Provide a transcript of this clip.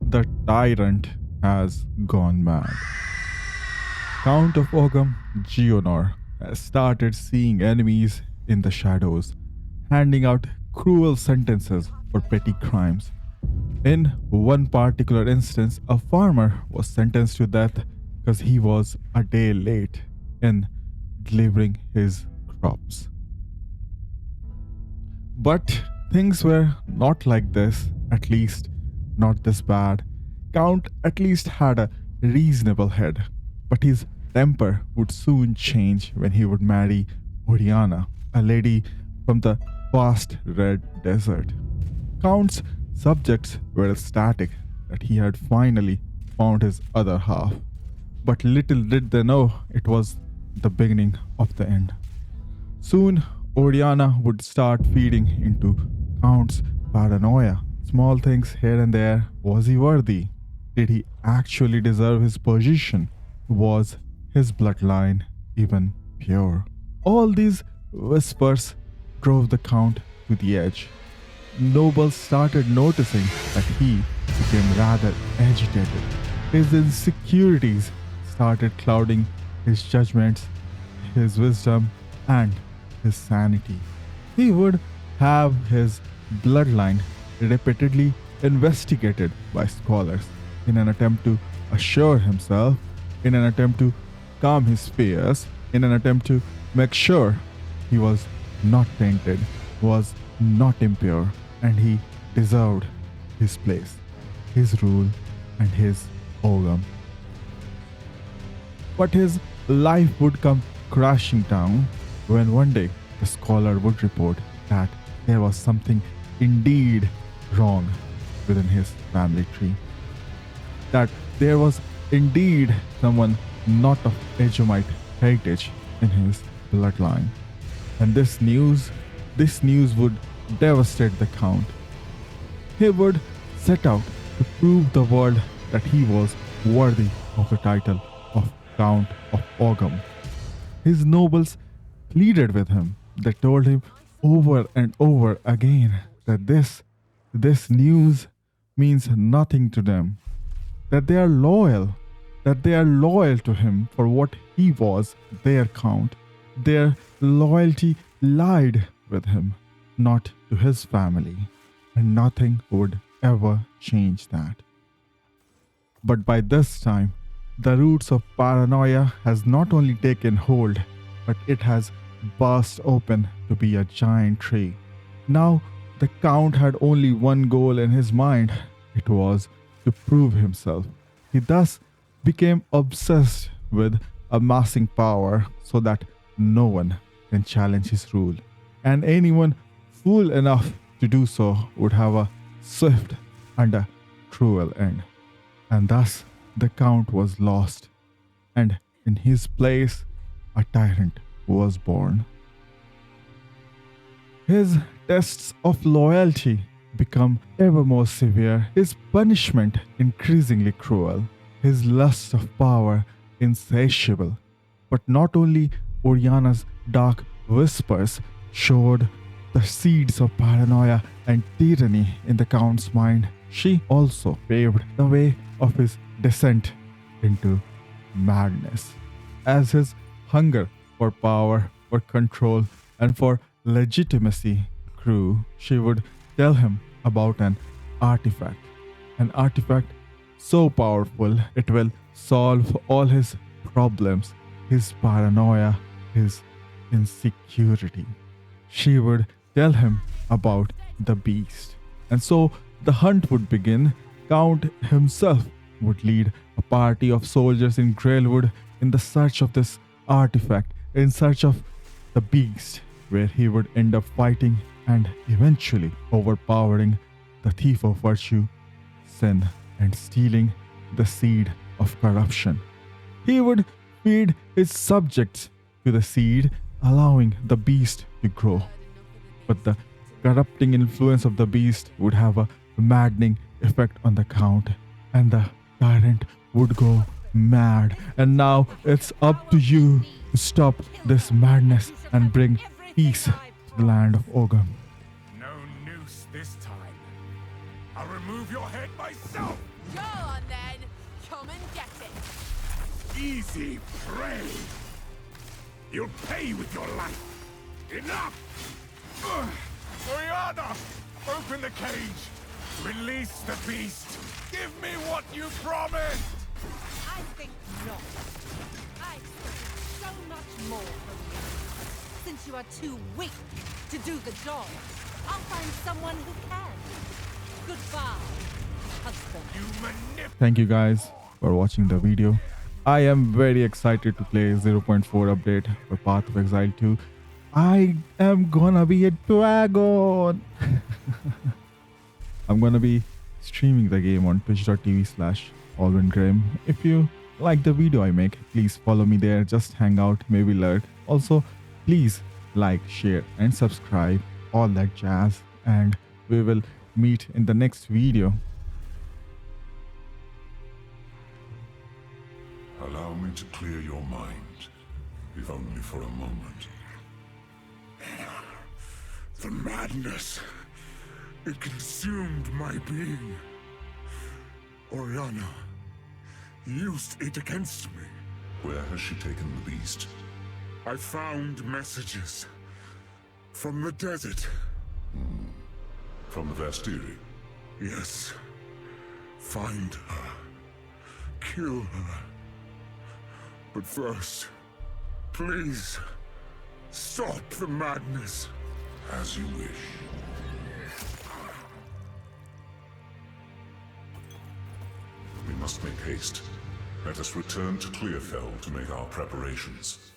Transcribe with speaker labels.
Speaker 1: The tyrant has gone mad. Count of Ogham, Geonor, has started seeing enemies in the shadows, handing out cruel sentences for petty crimes. In one particular instance, a farmer was sentenced to death because he was a day late in delivering his crops. But things were not like this, at least not this bad. Count at least had a reasonable head, but his temper would soon change when he would marry Oriana, a lady from the vast red desert. Count's subjects were ecstatic that he had finally found his other half, but little did they know it was the beginning of the end. Soon, Oriana would start feeding into Count's paranoia. Small things here and there. Was he worthy? Did he actually deserve his position? Was his bloodline even pure? All these whispers drove the Count to the edge. Nobles started noticing that he became rather agitated. His insecurities started clouding his judgments, his wisdom, and his sanity. He would have his bloodline repeatedly investigated by scholars in an attempt to assure himself, in an attempt to calm his fears, in an attempt to make sure he was not tainted, was not impure, and he deserved his place, his rule, and his Ogham. But his life would come crashing down when one day the scholar would report that there was something indeed wrong within his family tree. That there was indeed someone not of Edomite heritage in his bloodline. And this news would devastate the Count. He would set out to prove the world that he was worthy of the title of Count of Ogham. His nobles pleaded with him. They told him over and over again that this news means nothing to them, that they are loyal, to him for what he was, their Count. Their loyalty lied with him, not to his family, and nothing would ever change that. But by this time, the roots of paranoia has not only taken hold, but it has burst open to be a giant tree. Now, the Count had only one goal in his mind. It was to prove himself. He thus became obsessed with amassing power so that no one can challenge his rule. And anyone fool enough to do so would have a swift and a cruel end. And thus the Count was lost, and in his place a tyrant was born. His tests of loyalty become ever more severe, his punishment increasingly cruel, his lust of power insatiable. But not only Oriana's dark whispers showed the seeds of paranoia and tyranny in the Count's mind, she also paved the way of his descent into madness. As his hunger for power, for control, and for legitimacy grew, she would tell him about an artifact so powerful it will solve all his problems, his paranoia, his insecurity. She would tell him about the beast. And so the hunt would begin. Count himself would lead a party of soldiers in Grailwood in the search of this artifact, in search of the beast, where he would end up fighting and eventually overpowering the thief of virtue, sin, and stealing the seed of corruption. He would feed his subjects to the seed, allowing the beast to grow. But the corrupting influence of the beast would have a maddening effect on the Count, and the tyrant would go mad. And now it's up to you to stop this madness and bring peace to the land of Ogham.
Speaker 2: No noose this time. I'll remove your head myself. Come and get it.
Speaker 3: Easy prey. You'll pay with your life. Enough! Oriana! Open the cage! Release the beast! Give me what you promised!
Speaker 2: I think not. I expected so much more from you. Since you are too weak to do the job, I'll find someone who can. Goodbye, husband.
Speaker 3: You
Speaker 1: Thank you guys for watching the video. I am very excited to play 0.4 update for Path of Exile 2. I am gonna be a dragon. I'm gonna be streaming the game on twitch.tv/AlwinGrim. If you like the video I make, please follow me there. Just hang out, maybe lurk. Also, please like, share, and subscribe. All that jazz. And we will meet in the next video.
Speaker 4: Allow me to clear your mind, if only for a moment.
Speaker 3: The madness. It consumed my being. Oriana used it against me.
Speaker 4: Where has she taken the beast?
Speaker 3: I found messages from the desert.
Speaker 4: From the Vastiri?
Speaker 3: Yes. Find her. Kill her. But first, please, stop the madness.
Speaker 4: As you wish. We must make haste. Let us return to Clearfell to make our preparations.